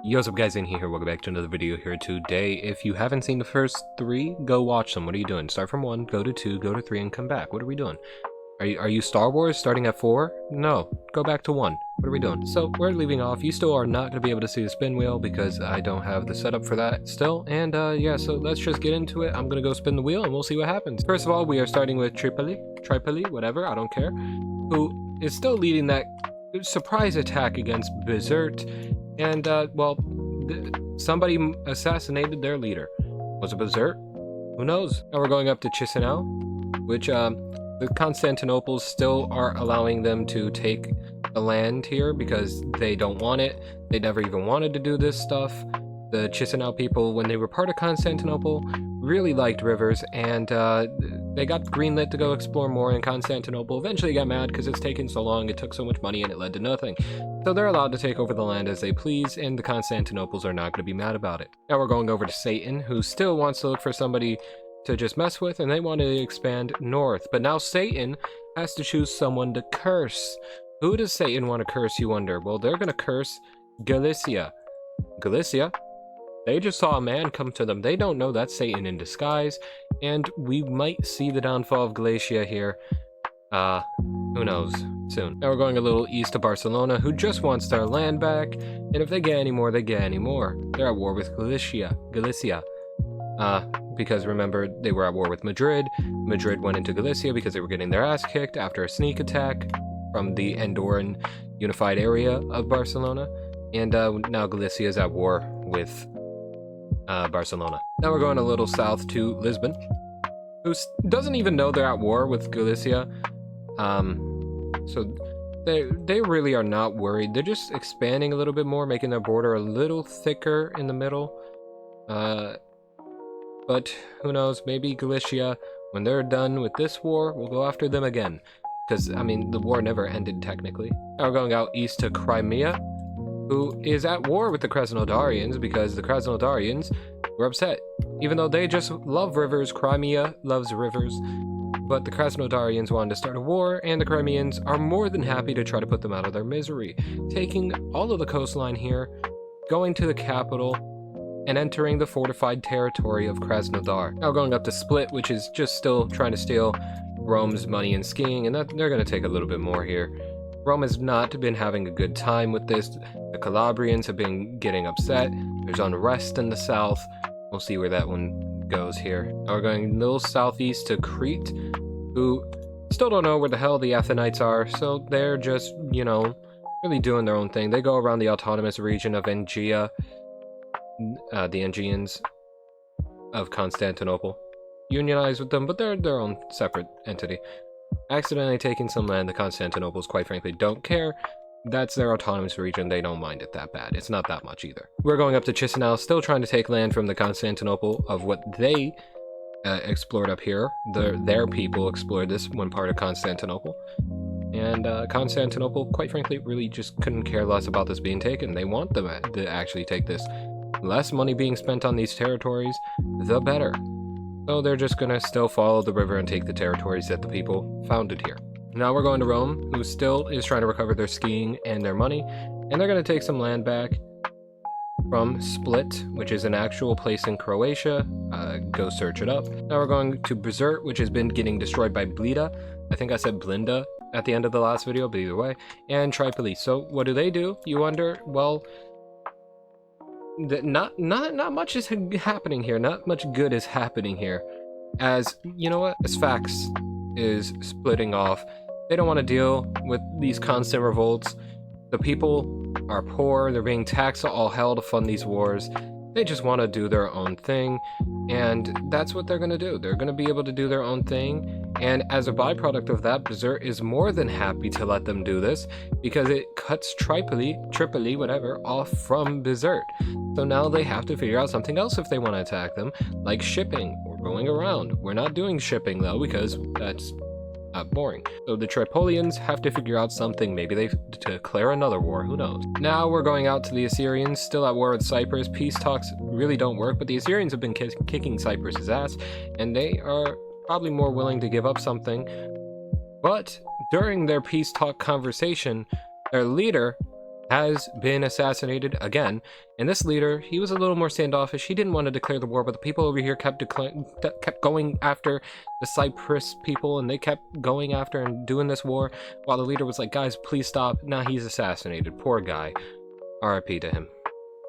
Yo, what's up guys, InzAiN here, welcome back to another video here today. If you haven't seen the first 3, go watch them. What are you doing? Start from 1, go to 2, go to 3, and come back. What are we doing? Are you Star Wars starting at 4? No, go back to 1. What are we doing? So, we're leaving off. You still are not going to be able to see the spin wheel because I don't have the setup for that still. And yeah, so let's just get into it. I'm going to go spin the wheel and we'll see what happens. First of all, we are starting with Tripoli, whatever, I don't care, who is still leading that surprise attack against Berserk. And, well, somebody assassinated their leader. Was it Berserk? Who knows? Now we're going up to Chisinau, which, the Constantinople's still are allowing them to take the land here because they don't want it. They never even wanted to do this stuff. The Chisinau people, when they were part of Constantinople, really liked rivers, and they got greenlit to go explore more in Constantinople. Eventually got mad because it's taken so long, it took so much money, and it led to nothing. So they're allowed to take over the land as they please, and the Constantinoples are not going to be mad about it. Now we're going over to Satan, who still wants to look for somebody to just mess with, and they want to expand north. But now Satan has to choose someone to curse. Who does Satan want to curse, you wonder? Well, they're going to curse Galicia. Galicia? They just saw a man come to them. They don't know that's Satan in disguise, and we might see the downfall of Galicia here. Who knows? Soon. Now we're going a little east of Barcelona, who just wants their land back, and if they get any more, they get any more. They're at war with Galicia. Because remember, they were at war with Madrid. Madrid went into Galicia because they were getting their ass kicked after a sneak attack from the Andorran unified area of Barcelona, and now Galicia is at war with Barcelona. Now we're going a little south to Lisbon, who doesn't even know they're at war with Galicia. So they really are not worried. They're just expanding a little bit more, making their border a little thicker in the middle. But who knows, maybe Galicia, when they're done with this war, will go after them again. Because, I mean, the war never ended technically. Now we're going out east to Crimea, who is at war with the Krasnodarians because the Krasnodarians were upset. Even though they just love rivers, Crimea loves rivers, but the Krasnodarians wanted to start a war, and the Crimeans are more than happy to try to put them out of their misery, taking all of the coastline here, going to the capital, and entering the fortified territory of Krasnodar. Now going up to Split, which is just still trying to steal Rome's money and skiing, and they're going to take a little bit more here. Rome has not been having a good time with this. The Calabrians have been getting upset. There's unrest in the south. We'll see where that one goes here. Now we're going a little southeast to Crete, who still don't know where the hell the Athenites are, so they're just, you know, really doing their own thing. They go around the autonomous region of Aegea, the Aegeans of Constantinople. Unionize with them, but they're their own separate entity. Accidentally taking some land, the Constantinoples quite frankly don't care. That's their autonomous region, they don't mind it that bad. It's not that much either. We're going up to Chisinau, still trying to take land from the Constantinople of what they explored up here. Their people explored this one part of Constantinople. And Constantinople, quite frankly, really just couldn't care less about this being taken. They want them to actually take this. Less money being spent on these territories, the better. So they're just gonna still follow the river and take the territories that the people founded here. Now we're going to Rome, who still is trying to recover their skiing and their money, and they're gonna take some land back from Split, which is an actual place in Croatia. Go search it up. Now we're going to Berserk, which has been getting destroyed by Blida. I think I said Blinda at the end of the last video, but either way. And Tripoli. So what do? You wonder? Well, not much is happening here. Not much good is happening here. As, you know what? Sfax is splitting off. They don't want to deal with these constant revolts. The people are poor. They're being taxed all hell to fund these wars. They just want to do their own thing. And that's what they're going to do. They're going to be able to do their own thing. And as a byproduct of that, Berserk is more than happy to let them do this because it cuts Tripoli, whatever, off from Berserk. So now they have to figure out something else if they want to attack them, like shipping or going around. We're not doing shipping though because that's boring. So the Tripolians have to figure out something. Maybe they declare another war, who knows. Now we're going out to the Assyrians, still at war with Cyprus. Peace talks really don't work, but the Assyrians have been kicking Cyprus's ass, and they are probably more willing to give up something. But during their peace talk conversation, their leader has been assassinated again. And this leader, he was a little more standoffish. He didn't want to declare the war, but the people over here kept going after the Cyprus people, and they kept going after and doing this war, while the leader was like, guys, please stop. Now he's assassinated. Poor guy. RIP to him.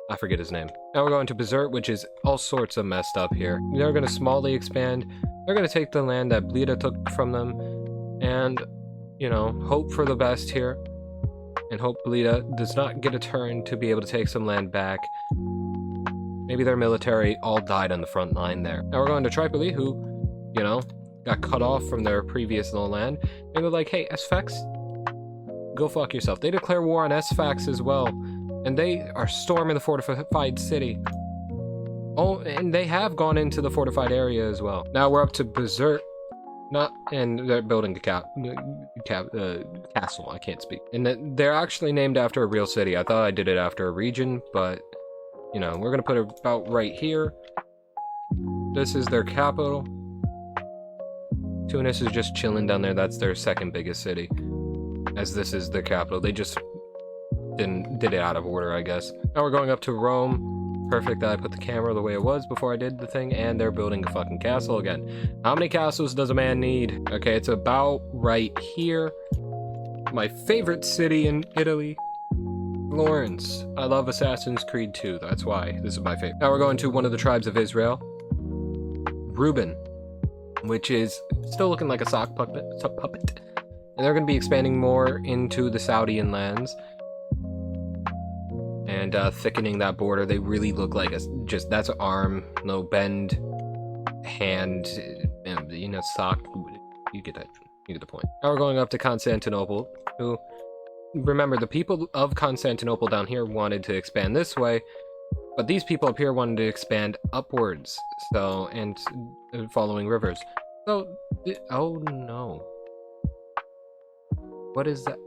I forget his name. Now we're going to Bizerte, which is all sorts of messed up here. They're going to smallly expand. They're going to take the land that Blida took from them, and, you know, hope for the best here. And hope Blida does not get a turn to be able to take some land back. Maybe their military all died on the front line there. Now we're going to Tripoli, who, you know, got cut off from their previous land. And they're like, hey, Sfax, go fuck yourself. They declare war on Sfax as well. And they are storming the fortified city. Oh, and they have gone into the fortified area as well. Now we're up to Bizerte. And they're building a castle. I can't speak. And they're actually named after a real city. I thought I did it after a region, but, you know, we're gonna put it about right here. This is their capital. Tunis is just chilling down there. That's their second biggest city, as this is their capital. They just did it out of order, I guess. Now we're going up to Rome. Perfect that I put the camera the way it was before I did the thing, and they're building a fucking castle again. How many castles does a man need? Okay, it's about right here. My favorite city in Italy, Florence. I love Assassin's Creed 2, that's why this is my favorite. Now we're going to one of the tribes of Israel, Reuben, which is still looking like a sock puppet. And they're going to be expanding more into the Saudian lands. And thickening that border. They really look like that's an arm, no bend, hand, you know, sock. You get that. You get the point. Now we're going up to Constantinople, who, remember, the people of Constantinople down here wanted to expand this way, but these people up here wanted to expand upwards, so, and following rivers. So, oh no. What is that?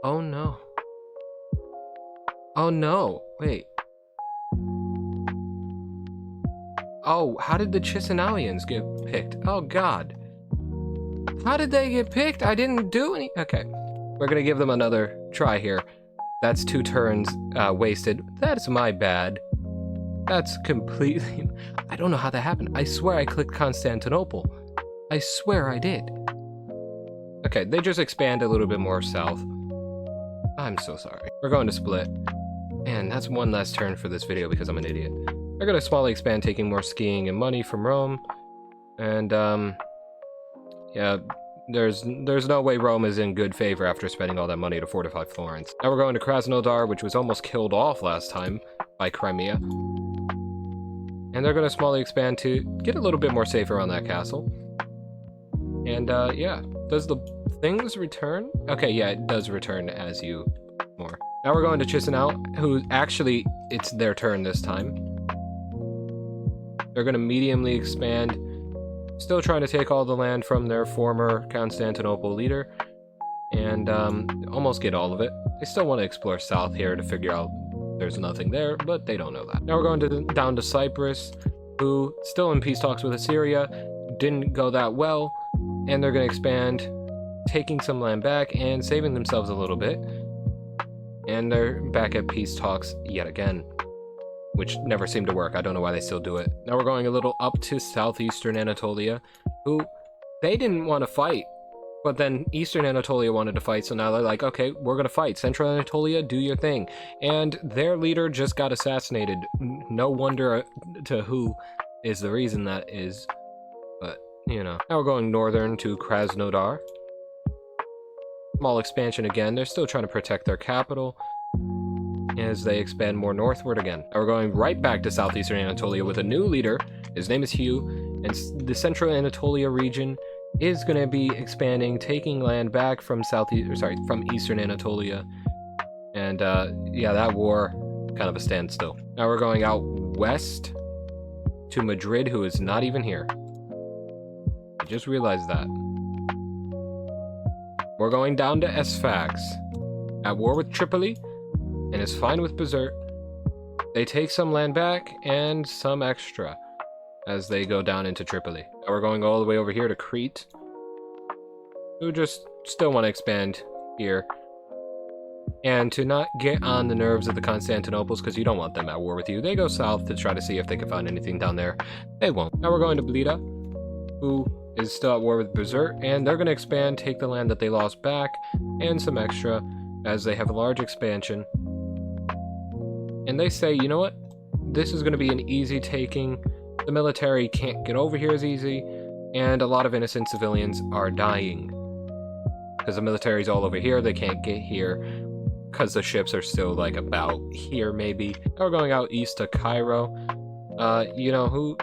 Oh no. Oh no, wait. Oh, how did the Chisinauians get picked? Oh god. How did they get picked? I didn't do any. Okay, we're gonna give them another try here. That's 2 turns wasted. That's my bad. That's completely... I don't know how that happened. I swear I clicked Constantinople. I swear I did. Okay, they just expand a little bit more south. I'm so sorry. We're going to Split. And that's one last turn for this video because I'm an idiot. They're gonna smallly expand, taking more skiing and money from Rome. And, yeah, there's no way Rome is in good favor after spending all that money to fortify Florence. Now we're going to Krasnodar, which was almost killed off last time by Crimea. And they're gonna smallly expand to get a little bit more safe around that castle. And, yeah. Does the things return? Okay, yeah, it does return as you more. Now we're going to Chisinau, who actually, it's their turn this time. They're going to mediumly expand, still trying to take all the land from their former Constantinople leader, and almost get all of it. They still want to explore south here to figure out there's nothing there, but they don't know that. Now we're going down to Cyprus, who, still in peace talks with Assyria, didn't go that well, and they're going to expand, taking some land back and saving themselves a little bit. And they're back at peace talks yet again, which never seemed to work. I don't know why they still do it. Now we're going a little up to southeastern Anatolia, who, they didn't want to fight, but then eastern Anatolia wanted to fight, so now they're like, okay, we're gonna fight. Central Anatolia, do your thing. And their leader just got assassinated. No wonder to who is the reason that is, but, you know. Now we're going northern to Krasnodar. Small expansion again. They're still trying to protect their capital as they expand more northward again. Now we're going right back to southeastern Anatolia with a new leader. His name is Hugh, and the central Anatolia region is going to be expanding, taking land back from from eastern Anatolia. And yeah, that war, kind of a standstill. Now we're going out west to Madrid, who is not even here. I just realized that. We're going down to Sfax, at war with Tripoli, and is fine with Bizerte. They take some land back and some extra as they go down into Tripoli. Now we're going all the way over here to Crete, who just still want to expand here. And to not get on the nerves of the Constantinoples, because you don't want them at war with you, they go south to try to see if they can find anything down there. They won't. Now we're going to Blida, who is still at war with Berserk, and they're going to expand, take the land that they lost back, and some extra, as they have a large expansion. And they say, you know what? This is going to be an easy taking. The military can't get over here as easy, and a lot of innocent civilians are dying. Because the military's all over here, they can't get here, because the ships are still, like, about here, maybe. Now we're going out east to Cairo. You know, who...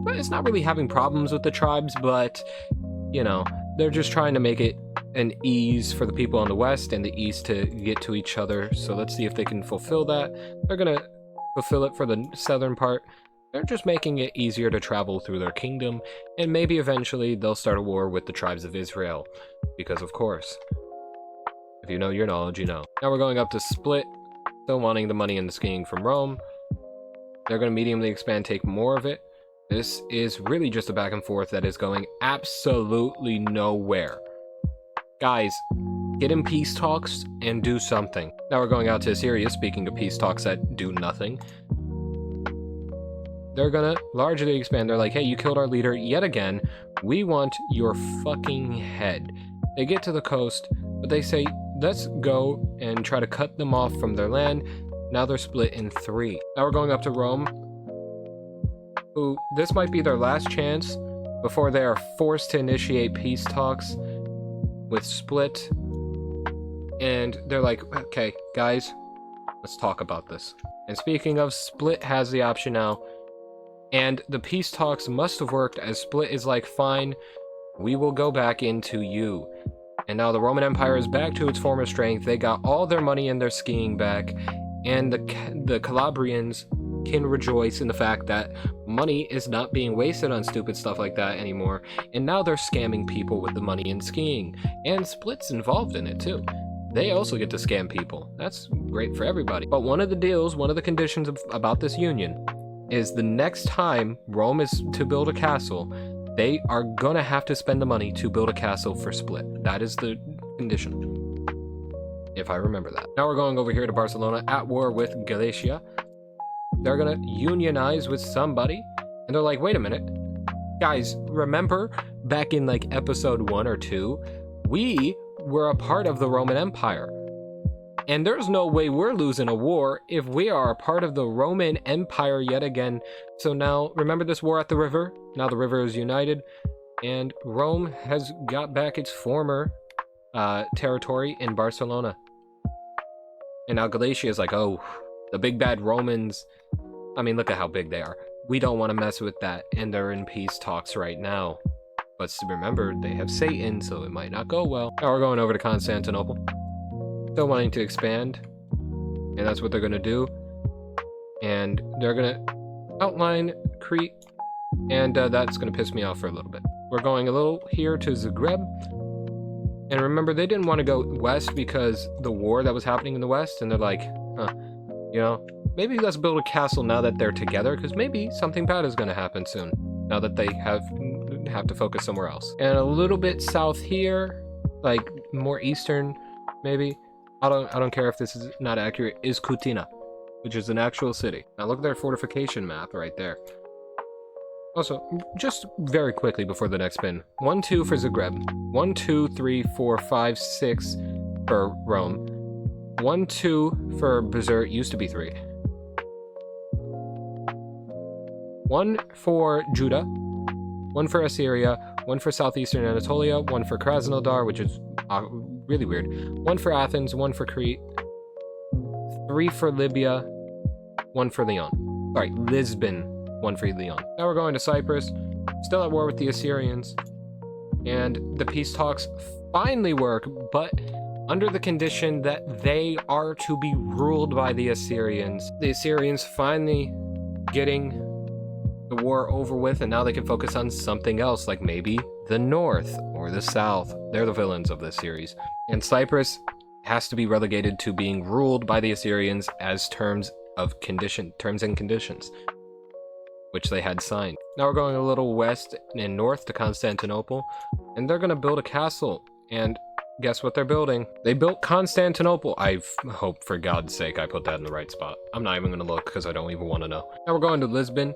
It's not really having problems with the tribes, but, you know, they're just trying to make it an ease for the people on the west and the east to get to each other. So let's see if they can fulfill that. They're going to fulfill it for the southern part. They're just making it easier to travel through their kingdom, and maybe eventually they'll start a war with the tribes of Israel, because of course, if you know your knowledge, you know. Now we're going up to Split, still wanting the money and the skiing from Rome. They're going to mediumly expand, take more of it. This is really just a back and forth that is going absolutely nowhere. Guys, get in peace talks and do something. Now we're going out to Assyria, speaking of peace talks that do nothing. They're gonna largely expand. They're like, hey, you killed our leader yet again. We want your fucking head. They get to the coast, but they say, let's go and try to cut them off from their land. Now they're split in 3. Now we're going up to Rome, who, this might be their last chance before they are forced to initiate peace talks with Split. And they're like, okay, guys, let's talk about this. And speaking of, Split has the option now. And the peace talks must have worked, as Split is like, fine, we will go back into you. And now the Roman Empire is back to its former strength. They got all their money and their skiing back. And the Calabrians can rejoice in the fact that money is not being wasted on stupid stuff like that anymore. And now they're scamming people with the money and skiing. And Split's involved in it too. They also get to scam people. That's great for everybody. But one of the deals, one of the conditions about this union is the next time Rome is to build a castle, they are gonna have to spend the money to build a castle for Split. That is the condition, if I remember that. Now we're going over here to Barcelona, at war with Galicia. They're gonna unionize with somebody, and they're like, wait a minute, guys, remember back in like episode 1 or 2, we were a part of the Roman Empire. And there's no way we're losing a war if we are a part of the Roman Empire yet again. So now, remember this war at the river? Now the river is united, and Rome has got back its former territory in Barcelona. And now Galatia is like, oh, the big bad Romans. I mean, look at how big they are. We don't want to mess with that, and they're in peace talks right now. But remember, they have Satan, so it might not go well. Now we're going over to Constantinople. Still wanting to expand, and that's what they're going to do. And they're going to outline Crete, and that's going to piss me off for a little bit. We're going a little here to Zagreb, and remember, they didn't want to go west because the war that was happening in the west, and they're like, huh, you know, maybe let's build a castle now that they're together, because maybe something bad is going to happen soon, now that they have to focus somewhere else. And a little bit south here, like more eastern, maybe. I don't care if this is not accurate, is Kutina, which is an actual city. Now look at their fortification map right there. Also, just very quickly before the next spin, 1, 2 for Zagreb, 1, 2, 3, 4, 5, 6 for Rome, 1, 2 for Berserk, used to be 3, 1 for Judah, 1 for Assyria, 1 for southeastern Anatolia, 1 for Krasnodar, which is really weird, 1 for Athens, 1 for Crete, 3 for Libya, 1 for Lyon. Sorry, Lisbon, 1 for Lyon. Now we're going to Cyprus, still at war with the Assyrians, and the peace talks finally work, but under the condition that they are to be ruled by the Assyrians. The Assyrians finally getting the war over with, and now they can focus on something else, like maybe the north or the south. They're the villains of this series. And Cyprus has to be relegated to being ruled by the Assyrians as terms and conditions, which they had signed. Now we're going a little west and north to Constantinople, and they're going to build a castle. And guess what they're building? They built Constantinople. I hope for God's sake I put that in the right spot. I'm not even gonna look because I don't even want to know. Now we're going to Lisbon,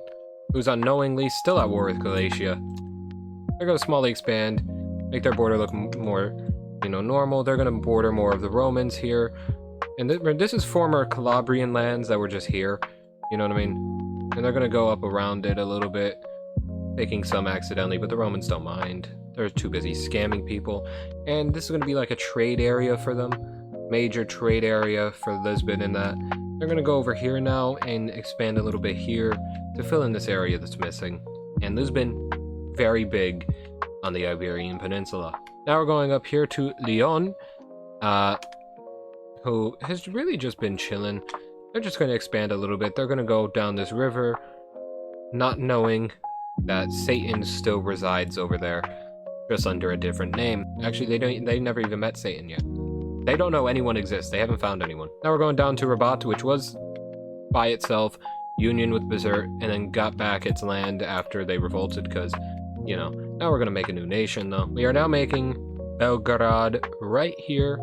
who's unknowingly still at war with Galatia. They're gonna smallly expand, make their border look more, normal. They're gonna border more of the Romans here. And this is former Calabrian lands that were just here. You know what I mean? And they're gonna go up around it a little bit, taking some accidentally, but the Romans don't mind. They're too busy scamming people. And this is going to be like a trade area for them. Major trade area for Lisbon in that. They're going to go over here now and expand a little bit here to fill in this area that's missing. And Lisbon, very big on the Iberian Peninsula. Now we're going up here to Lyon, who has really just been chilling. They're just going to expand a little bit. They're going to go down this river, not knowing that Satan still resides over there, just under a different name. Actually, they never even met Satan yet. They don't know anyone exists. They haven't found anyone. Now we're going down to Rabat, which was by itself union with Bizerte, and then got back its land after they revolted because, now we're going to make a new nation though. We are now making Belgrade right here.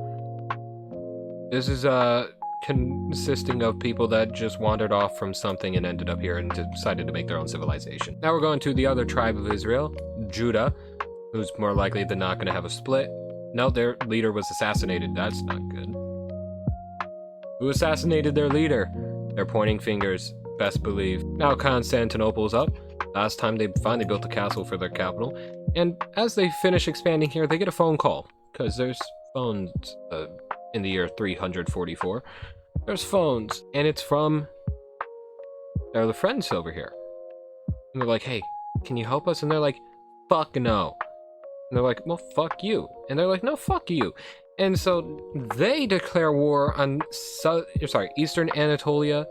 This is consisting of people that just wandered off from something and ended up here and decided to make their own civilization. Now we're going to the other tribe of Israel, Judah, who's more likely than not going to have a split. No, their leader was assassinated. That's not good. Who assassinated their leader? They're pointing fingers, best believe. Now Constantinople's up. Last time they finally built a castle for their capital. And as they finish expanding here, they get a phone call. Because there's phones in the year 344. There's phones. And it's from their friends over here. And they're like, hey, can you help us? And they're like, fuck no. And they're like, well, fuck you. And they're like, no, fuck you. And so they declare war on Eastern Anatolia,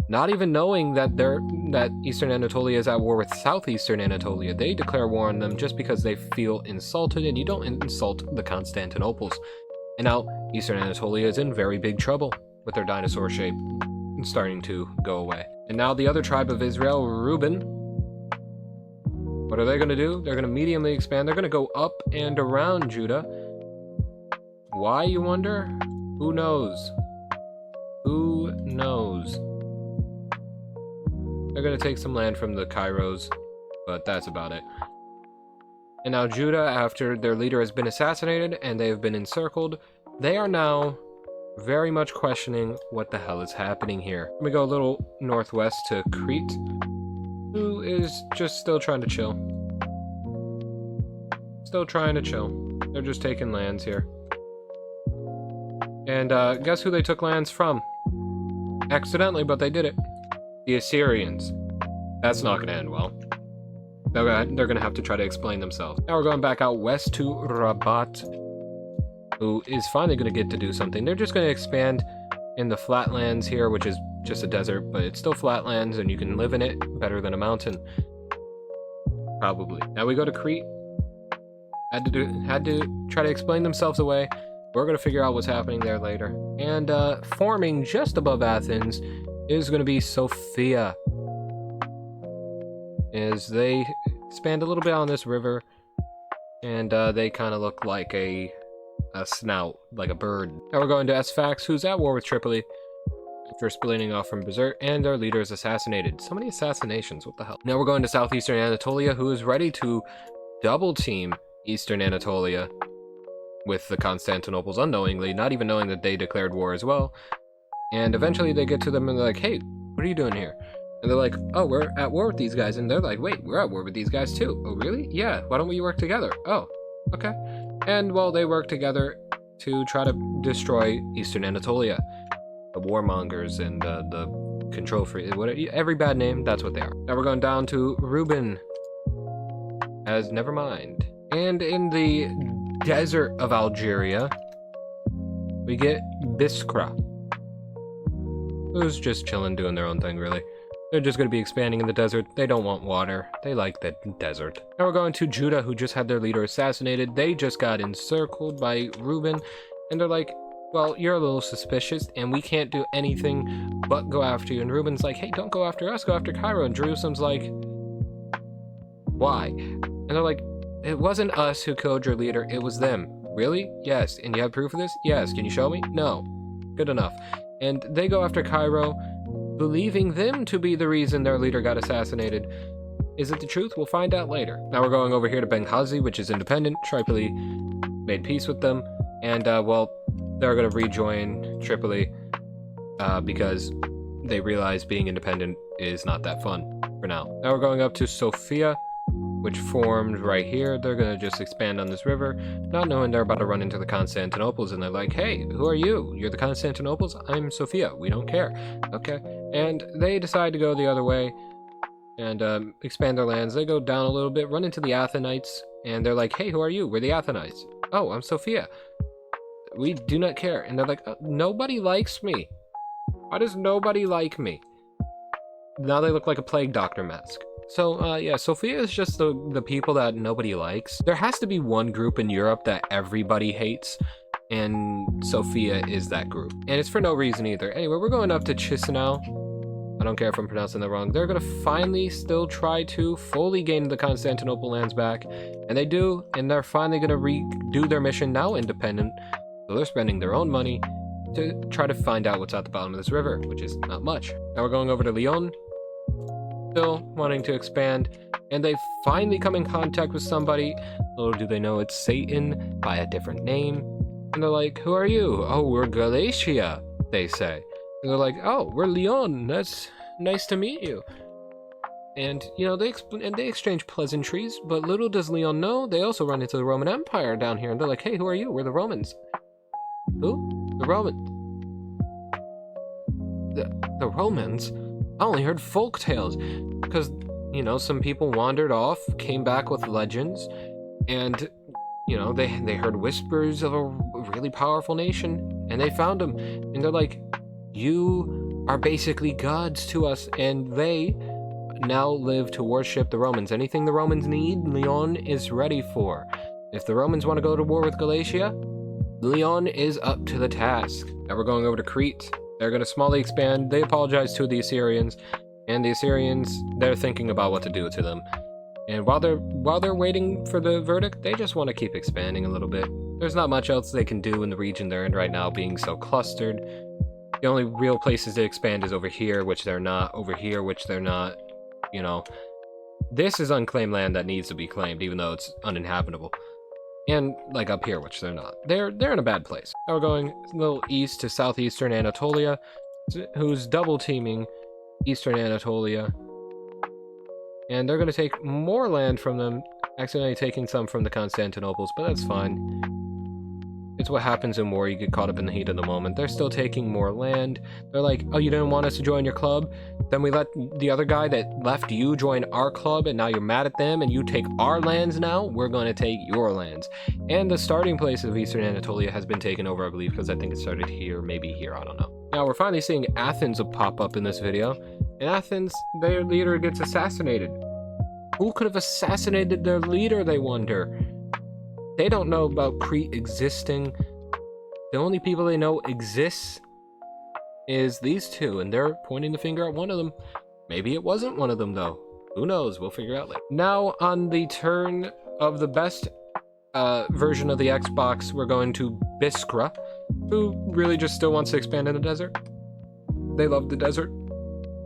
not even knowing that Eastern Anatolia is at war with Southeastern Anatolia. They declare war on them just because they feel insulted, and you don't insult the Constantinoples. And now Eastern Anatolia is in very big trouble with their dinosaur shape starting to go away. And now the other tribe of Israel, Reuben, what are they going to do? They're going to mediumly expand. They're going to go up and around Judah. Why, you wonder? Who knows? Who knows? They're going to take some land from the Kairos, but that's about it. And now Judah, after their leader has been assassinated and they have been encircled, they are now very much questioning what the hell is happening here. We go a little northwest to Crete, who is just still trying to chill. Still trying to chill. They're just taking lands here. And guess who they took lands from? Accidentally, but they did it. The Assyrians. That's not going to end well. They're going to have to try to explain themselves. Now we're going back out west to Rabat, who is finally going to get to do something. They're just going to expand in the flatlands here, which is just a desert, but it's still flatlands and you can live in it better than a mountain. Probably. Now we go to Crete. Had to try to explain themselves away. We're going to figure out what's happening there later. And forming just above Athens is going to be Sophia. As they expand a little bit on this river, and they kind of look like a snout, like a bird. Now we're going to Sfax, who's at war with Tripoli after splitting off from Bizerte, and their leader is assassinated. So many assassinations, what the hell? Now we're going to southeastern Anatolia, who is ready to double team Eastern Anatolia with the Constantinoples unknowingly, not even knowing that they declared war as well. And eventually they get to them and they're like, hey, what are you doing here? And they're like, oh, we're at war with these guys. And they're like, wait, we're at war with these guys too. Oh, really? Yeah, why don't we work together? Oh, okay. And well, they work together to try to destroy Eastern Anatolia. The warmongers and the control freak, every bad name, that's what they are. Now we're going down to Reuben. As never mind. And in the desert of Algeria, we get Biskra, who's just chilling, doing their own thing, really. They're just going to be expanding in the desert. They don't want water. They like the desert. Now we're going to Judah, who just had their leader assassinated. They just got encircled by Reuben, and they're like, well, you're a little suspicious, and we can't do anything but go after you. And Reuben's like, hey, don't go after us, go after Cairo. And Jerusalem's like, why? And they're like, it wasn't us who killed your leader, it was them. Really? Yes. And you have proof of this? Yes. Can you show me? No. Good enough. And they go after Cairo, believing them to be the reason their leader got assassinated. Is it the truth? We'll find out later. Now we're going over here to Benghazi, which is independent. Tripoli made peace with them. And, well, they're going to rejoin Tripoli because they realize being independent is not that fun for now. Now we're going up to Sofia, which formed right here. They're going to just expand on this river, not knowing they're about to run into the Constantinoples, and they're like, hey, who are you? You're the Constantinoples? I'm Sofia. We don't care. Okay. And they decide to go the other way and expand their lands. They go down a little bit, run into the Athenites, and they're like, hey, who are you? We're the Athenites. Oh, I'm Sofia. We do not care. And they're like, nobody likes me. Why does nobody like me? Now they look like a plague doctor mask. So, yeah, Sofia is just the people that nobody likes. There has to be one group in Europe that everybody hates, and Sofia is that group. And it's for no reason either. Anyway, we're going up to Chisinau. I don't care if I'm pronouncing that wrong. They're gonna finally still try to fully gain the Constantinople lands back, and they do, and they're finally gonna redo their mission, now independent. So they're spending their own money to try to find out what's at the bottom of this river, which is not much. Now we're going over to Lyon, still wanting to expand, and they finally come in contact with somebody. Little do they know it's Satan by a different name. And they're like, who are you? Oh, we're Galatia, they say. And they're like, oh, we're Lyon. That's nice to meet you. And, you know, they exchange pleasantries, but little does Lyon know, they also run into the Roman Empire down here, and they're like, hey, who are you? We're the Romans. Who? The Romans. The Romans? I only heard folk tales, because, you know, some people wandered off, came back with legends, and, you know, they heard whispers of a really powerful nation, and they found them, and they're like, you are basically gods to us, and they now live to worship the Romans. Anything the Romans need, Lyon is ready for. If the Romans want to go to war with Galatia, Lyon is up to the task. Now we're going over to Crete. They're going to smallly expand. They apologize to the Assyrians, and the Assyrians, they're thinking about what to do to them. And while they're waiting for the verdict, they just want to keep expanding a little bit. There's not much else they can do in the region they're in right now, being so clustered. The only real places to expand is over here, which they're not. Over here, which they're not. You know, this is unclaimed land that needs to be claimed, even though it's uninhabitable. And, like, up here, which they're not. They're in a bad place. Now we're going a little east to southeastern Anatolia, who's double-teaming eastern Anatolia. And they're going to take more land from them, accidentally taking some from the Constantinoples, but that's fine. It's what happens in war, you get caught up in the heat of the moment. They're still taking more land. They're like, oh, you didn't want us to join your club? Then we let the other guy that left you join our club, and now you're mad at them, and you take our lands now? We're going to take your lands. And the starting place of Eastern Anatolia has been taken over, I believe, because I think it started here, maybe here, I don't know. Now, we're finally seeing Athens pop up in this video. In Athens, their leader gets assassinated. Who could have assassinated their leader, they wonder? They don't know about Crete existing. The only people they know exists is these two, and they're pointing the finger at one of them. Maybe it wasn't one of them, though. Who knows? We'll figure out later. Now, on the turn of the best version of the Xbox, we're going to Biskra, who really just still wants to expand in the desert. They love the desert.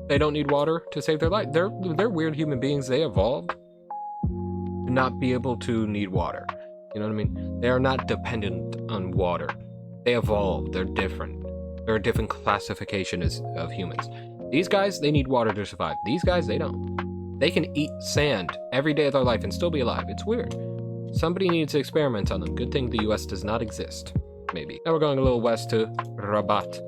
They don't need water to save their life. They're weird human beings. They evolved to not be able to need water. You know what I mean? They are not dependent on water. They evolved. They're different. They're a different classification of humans. These guys, they need water to survive. These guys, they don't. They can eat sand every day of their life and still be alive. It's weird. Somebody needs to experiment on them. Good thing the US does not exist. Maybe. Now we're going a little west to Rabat,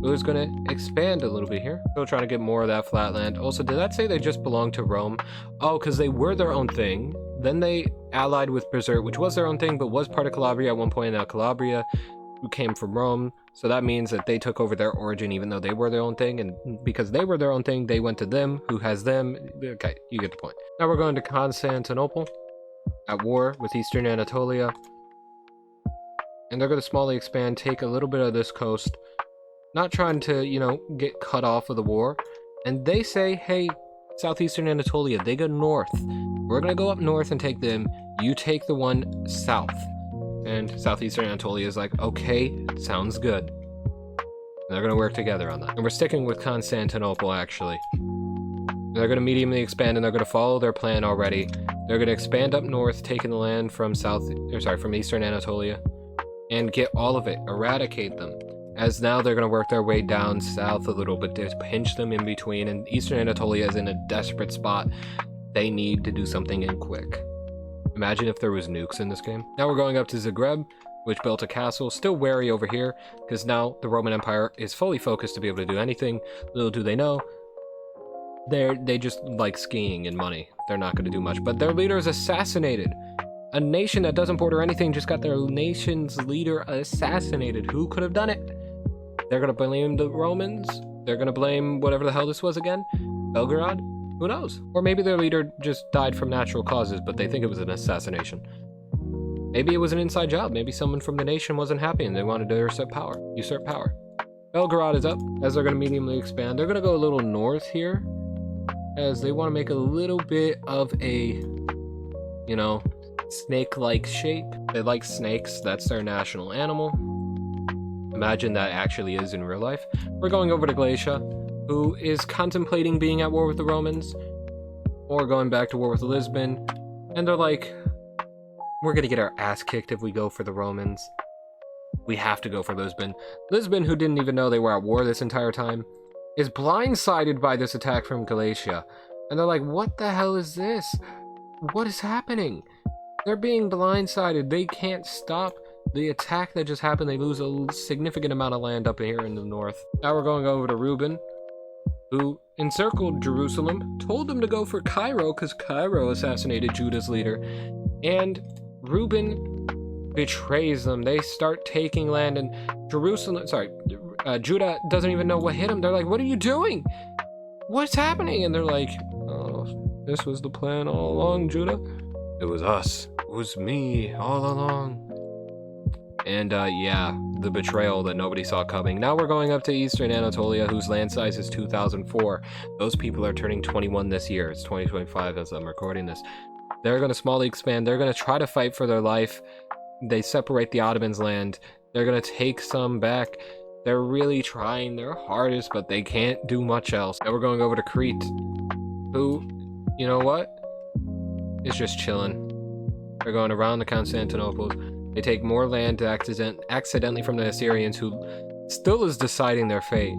who's going to expand a little bit here. Still trying to get more of that flatland. Also, did that say they just belonged to Rome? Oh, because they were their own thing. Then they allied with Berserk, which was their own thing, but was part of Calabria at one point. Now Calabria, who came from Rome. So that means that they took over their origin, even though they were their own thing. And because they were their own thing, they went to them, who has them. Okay, you get the point. Now we're going to Constantinople, at war with Eastern Anatolia. And they're going to smallly expand, take a little bit of this coast. Not trying to, you know, get cut off of the war. And they say, hey, Southeastern Anatolia, they go north. We're going to go up north and take them. You take the one south. And southeastern Anatolia is like, okay, sounds good. They're going to work together on that. And we're sticking with Constantinople, actually. They're going to mediumly expand, and they're going to follow their plan already. They're going to expand up north, taking the land from from eastern Anatolia, and get all of it, eradicate them. As now they're going to work their way down south a little bit to pinch them in between, and eastern Anatolia is in a desperate spot. They need to do something in quick. Imagine if there was nukes in this game. Now we're going up to Zagreb, which built a castle, still wary over here, because now the Roman Empire is fully focused to be able to do anything. Little do they know, they just like skiing and money. They're not going to do much, but their leader is assassinated. A nation that doesn't border anything just got their nation's leader assassinated. Who could have done it? They're going to blame the Romans. They're going to blame whatever the hell this was again. Belgrade? Who knows? Or maybe their leader just died from natural causes, but they think it was an assassination. Maybe it was an inside job. Maybe someone from the nation wasn't happy and they wanted to usurp power. Belgrade is up, as they're going to mediumly expand. They're going to go a little north here, as they want to make a little bit of a, you know, snake-like shape. They like snakes. That's their national animal. Imagine that actually is in real life. We're going over to Galicia, who is contemplating being at war with the Romans, or going back to war with Lisbon. And they're like, we're going to get our ass kicked if we go for the Romans. We have to go for Lisbon. Lisbon, who didn't even know they were at war this entire time, is blindsided by this attack from Galicia. And they're like, what the hell is this? What is happening? They're being blindsided. They can't stop the attack that just happened. They lose a significant amount of land up here in the north. Now we're going over to Reuben, who encircled Jerusalem, told them to go for Cairo because Cairo assassinated Judah's leader. And Reuben betrays them. They start taking land, and Judah doesn't even know what hit him. They're like, what are you doing? What's happening? And they're like, oh, this was the plan all along, Judah. It was us. It was me all along. And yeah, the betrayal that nobody saw coming. Now we're going up to eastern Anatolia, whose land size is 2004. Those people are turning 21 this year. It's 2025 as I'm recording this. They're going to smallly expand. They're going to try to fight for their life. They separate the Ottomans' land. They're going to take some back. They're really trying their hardest, but they can't do much else. Now we're going over to Crete, who, you know what, is just chilling. They're going around the Constantinople. They take more land accidentally from the Assyrians, who still is deciding their fate.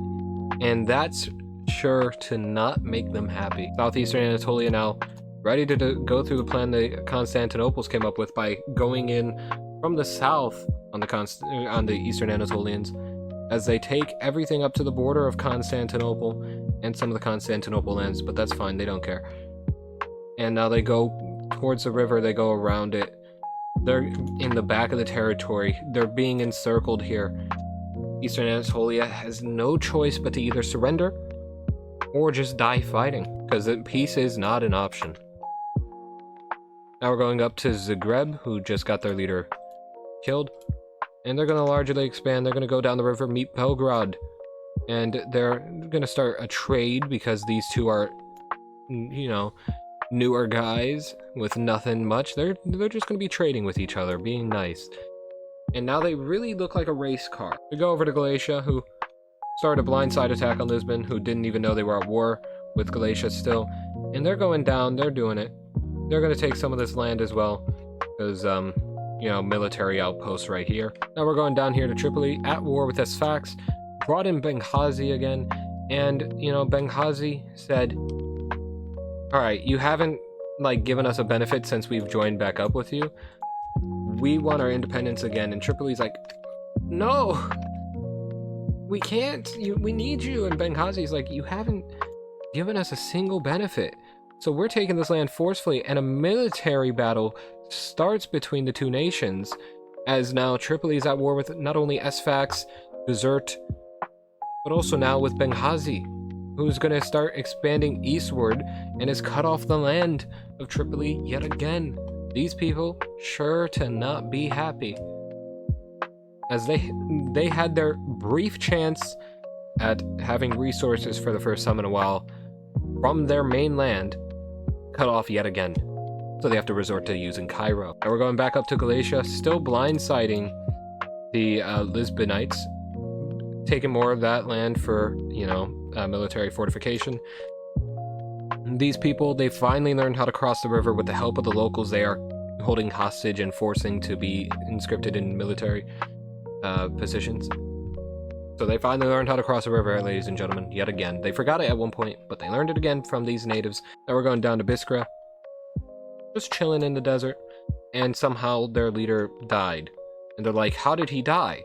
And that's sure to not make them happy. Southeastern Anatolia now ready to go through the plan the Constantinople's came up with by going in from the south on the eastern Anatolians, as they take everything up to the border of Constantinople and some of the Constantinople lands, but that's fine, they don't care. And now they go towards the river, they go around it. They're in the back of the territory. They're being encircled here. Eastern Anatolia has no choice but to either surrender or just die fighting, because peace is not an option. Now we're going up to Zagreb, who just got their leader killed. And they're going to largely expand. They're going to go down the river, meet Belgrade. And they're going to start a trade, because these two are, you know, newer guys with nothing much. They're just going to be trading with each other, being nice. And now they really look like a race car. We go over to Galicia, who started a blindside attack on Lisbon, who didn't even know they were at war with Galicia still. And they're going down. They're doing it. They're going to take some of this land as well, because, you know, military outposts right here. Now we're going down here to Tripoli, at war with Sfax, brought in Benghazi again, and, you know, Benghazi said, all right, you haven't, like, given us a benefit since we've joined back up with you. We want our independence again. And Tripoli's like, no, we can't. We need you. And Benghazi's like, you haven't given us a single benefit. So we're taking this land forcefully, and a military battle starts between the two nations, as now Tripoli is at war with not only Sfax, Desert, but also now with Benghazi, who's going to start expanding eastward and has cut off the land of Tripoli yet again. These people sure to not be happy, as they had their brief chance at having resources for the first time in a while from their mainland cut off yet again. so they have to resort to using Cairo. Now we're going back up to Galatia, still blindsiding the Lisbonites, taking more of that land for, you know, military fortification. These people, they finally learned how to cross the river with the help of the locals they are holding hostage and forcing to be conscripted in military positions. So they finally learned how to cross the river, ladies and gentlemen, yet again. They forgot it at one point, but they learned it again from these natives. Now we're going down to Biskra, just chilling in the desert, and somehow their leader died. And they're like, how did he die?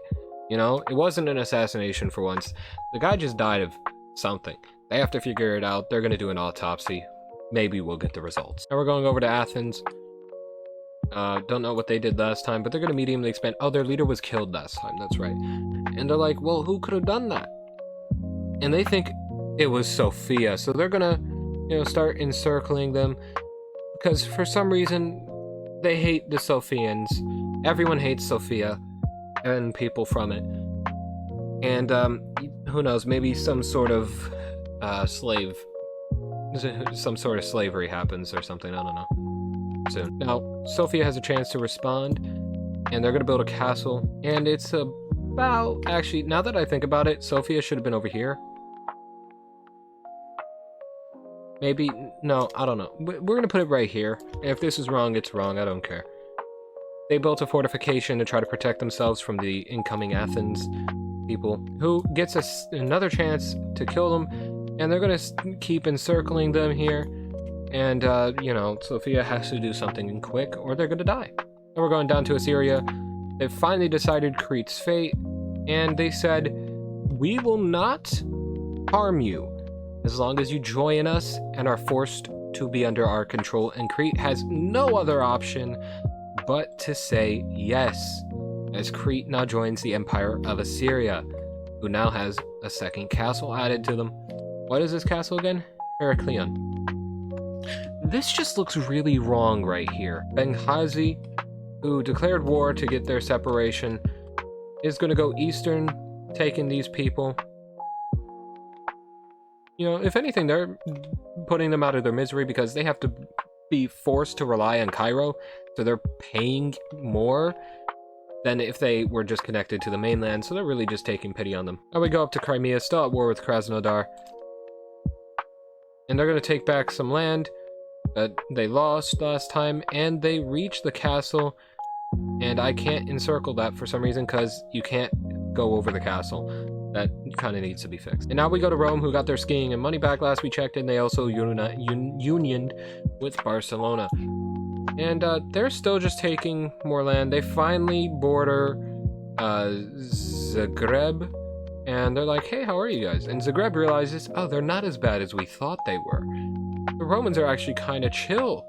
You know, it wasn't an assassination for once. The guy just died of something. They have to figure it out. They're going to do an autopsy. Maybe we'll get the results. Now we're going over to Athens. Don't know what they did last time, but they're going to mediumly expand. Oh, their leader was killed last time. That's right. And they're like, well, who could have done that? And they think it was Sophia. So they're going to, you know, start encircling them. Because for some reason, they hate the Sophians. Everyone hates Sophia and people from it. And who knows, maybe some sort of some sort of slavery happens or something, I don't know. Soon. Now, Sophia has a chance to respond, and they're going to build a castle, and it's about, actually, now that I think about it, Sophia should have been over here. Maybe, no, I don't know. We're going to put it right here. If this is wrong, it's wrong, I don't care. They built a fortification to try to protect themselves from the incoming Athens people, who gets another chance to kill them, and they're going to keep encircling them here. And, you know, Sophia has to do something quick, or they're going to die. And we're going down to Assyria. They've finally decided Crete's fate, and they said, we will not harm you as long as you join us and are forced to be under our control. And Crete has no other option but to say yes, as Crete now joins the Empire of Assyria, who now has a second castle added to them. What is this castle again? Heracleion. This just looks really wrong right here. Benghazi, who declared war to get their separation, is going to go eastern, taking these people. You know, if anything, they're putting them out of their misery because they have to be forced to rely on Cairo, so they're paying more than if they were just connected to the mainland, so they're really just taking pity on them. Now we go up to Crimea, still at war with Krasnodar. And they're going to take back some land that they lost last time, and they reach the castle, and I can't encircle that for some reason because you can't go over the castle. That kind of needs to be fixed. And now we go to Rome, who got their skiing and money back last we checked, and they also unioned with Barcelona. And they're still just taking more land. They finally border Zagreb, and they're like, hey, how are you guys? And Zagreb realizes, oh, they're not as bad as we thought they were. The Romans are actually kind of chill.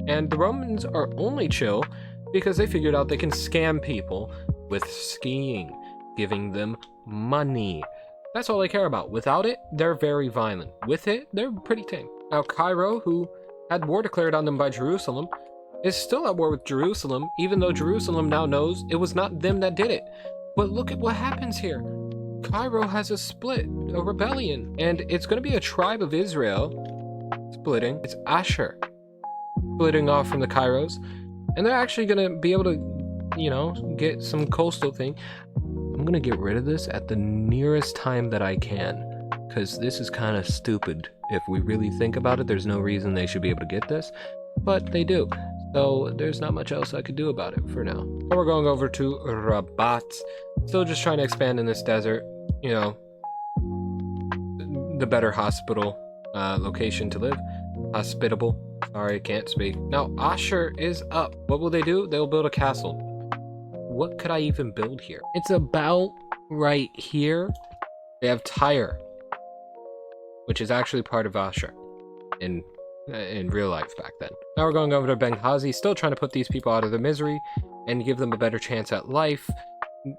And the Romans are only chill because they figured out they can scam people with skiing, giving them money. That's all they care about. Without it, they're very violent. With it, they're pretty tame. Now, Cairo, who had war declared on them by Jerusalem, is still at war with Jerusalem, even though Jerusalem now knows it was not them that did it. But look at what happens here. Cairo has a split, a rebellion, and it's going to be a tribe of Israel splitting. It's Asher splitting off from the Cairos, and they're actually going to be able to, you know, get some coastal thing. I'm going to get rid of this at the nearest time that I can, because this is kind of stupid. If we really think about it, there's no reason they should be able to get this, but they do. So there's not much else I could do about it for now. Now we're going over to Rabat, still just trying to expand in this desert, you know, the better hospital location to live. Hospitable. Sorry, can't speak. Now, Asher is up. What will they do? They'll build a castle. What could I even build here? It's about right here. They have Tyre, which is actually part of Asher in real life back then. Now we're going over to Benghazi, still trying to put these people out of their misery and give them a better chance at life,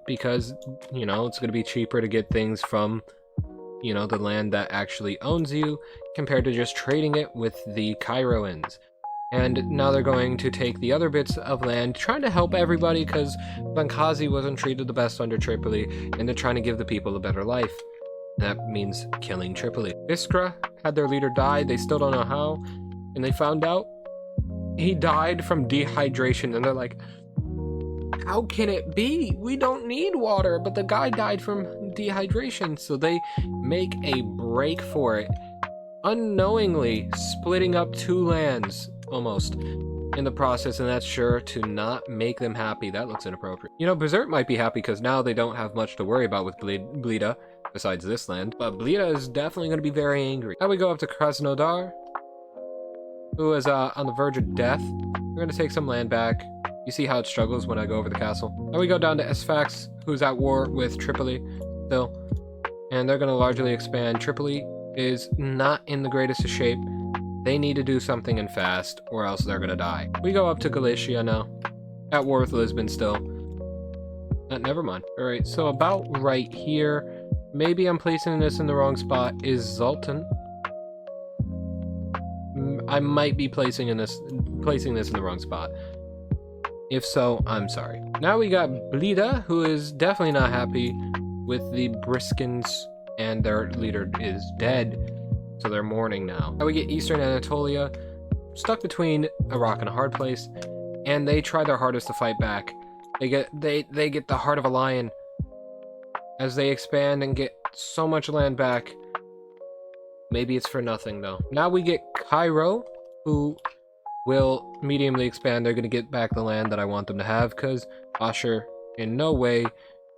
because, you know, it's going to be cheaper to get things from, you know, the land that actually owns you compared to just trading it with the Cairoans. And now they're going to take the other bits of land, trying to help everybody because Benghazi wasn't treated the best under Tripoli, and they're trying to give the people a better life. That means killing Tripoli. Biskra had their leader die, they still don't know how, and they found out he died from dehydration, and they're like, how can it be? We don't need water, but the guy died from dehydration. So they make a break for it, unknowingly splitting up 2 lands almost in the process, and that's sure to not make them happy. That looks inappropriate. You know, Berserk might be happy because now they don't have much to worry about with Blida besides this land, but Blida is definitely going to be very angry. Now we go up to Krasnodar, who is on the verge of death. We're going to take some land back. You see how it struggles when I go over the castle. Now we go down to Sfax, who's at war with Tripoli still, and they're going to largely expand. Tripoli is not in the greatest of shape. They need to do something and fast, or else they're gonna die. We go up to Galicia now. At war with Lisbon still. Never mind. Alright, so about right here, maybe I'm placing this in the wrong spot, is Zoltan. I might be placing this in the wrong spot. If so, I'm sorry. Now we got Blida, who is definitely not happy with the Briskins, and their leader is dead. So they're mourning now. Now we get Eastern Anatolia, stuck between a rock and a hard place, and they try their hardest to fight back. They get the heart of a lion as they expand and get so much land back. Maybe it's for nothing though. Now we get Cairo, who will mediumly expand. They're gonna get back the land that I want them to have, because Ashur in no way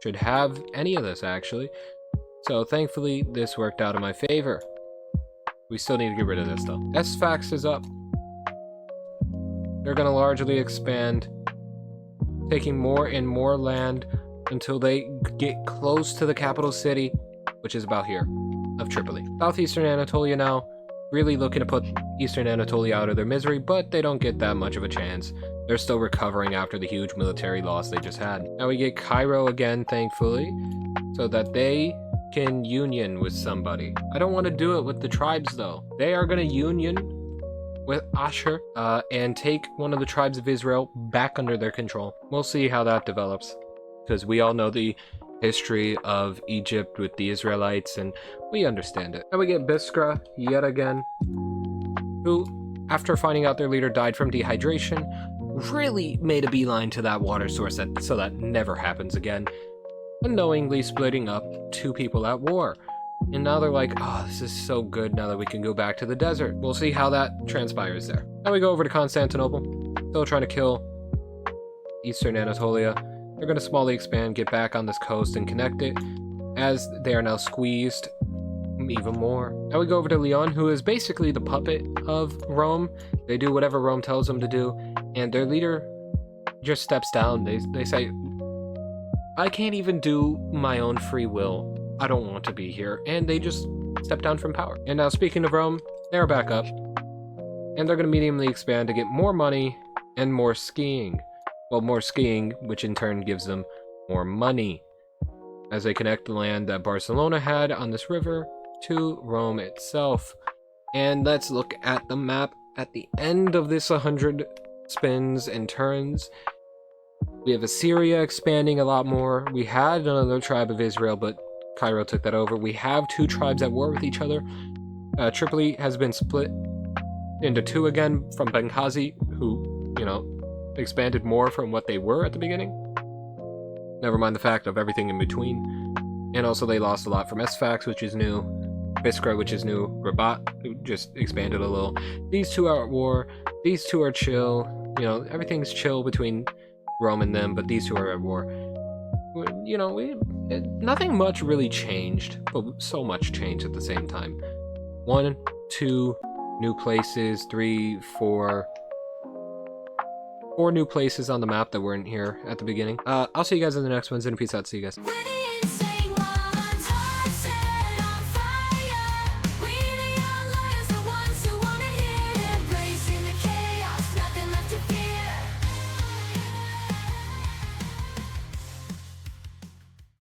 should have any of this actually. So thankfully this worked out in my favor. We still need to get rid of this though. Sfax is up. They're gonna largely expand, taking more and more land until they get close to the capital city, which is about here, of Tripoli. Southeastern Anatolia now, really looking to put Eastern Anatolia out of their misery, but they don't get that much of a chance. They're still recovering after the huge military loss they just had. Now we get Cairo again, thankfully, so that they can union with somebody. I don't want to do it with the tribes though. They are going to union with Ashur and take one of the tribes of Israel back under their control. We'll see how that develops, because we all know the history of Egypt with the Israelites and we understand it. Now we get Biskra yet again, who, after finding out their leader died from dehydration, really made a beeline to that water source so that never happens again, unknowingly splitting up 2 people at war. And now they're like, oh, this is so good now that we can go back to the desert. We'll see how that transpires there. Now we go over to Constantinople, still trying to kill Eastern Anatolia. They're going to smallly expand, get back on this coast and connect it, as they are now squeezed even more. Now we go over to Lyon, who is basically the puppet of Rome. They do whatever Rome tells them to do, and their leader just steps down. They say, I can't even do my own free will. I don't want to be here. And they just step down from power. And now speaking of Rome, they're back up. And they're going to mediumly expand to get more money and more skiing. Well, more skiing, which in turn gives them more money, as they connect the land that Barcelona had on this river to Rome itself. And let's look at the map at the end of this 100 spins and turns. We have Assyria expanding a lot more. We had another tribe of Israel, but Cairo took that over. We have 2 tribes at war with each other. Tripoli has been split into 2 again from Benghazi, who, you know, expanded more from what they were at the beginning. Never mind the fact of everything in between. And also they lost a lot from Sfax, which is new. Biskra, which is new. Rabat, who just expanded a little. These 2 are at war. These 2 are chill. You know, everything's chill between Rome and them, but these 2 are at war. You know, nothing much really changed, but so much changed at the same time. 1, 2 new places, 3, 4 new places on the map that weren't here at the beginning. I'll see you guys in the next ones, and peace out. See you guys.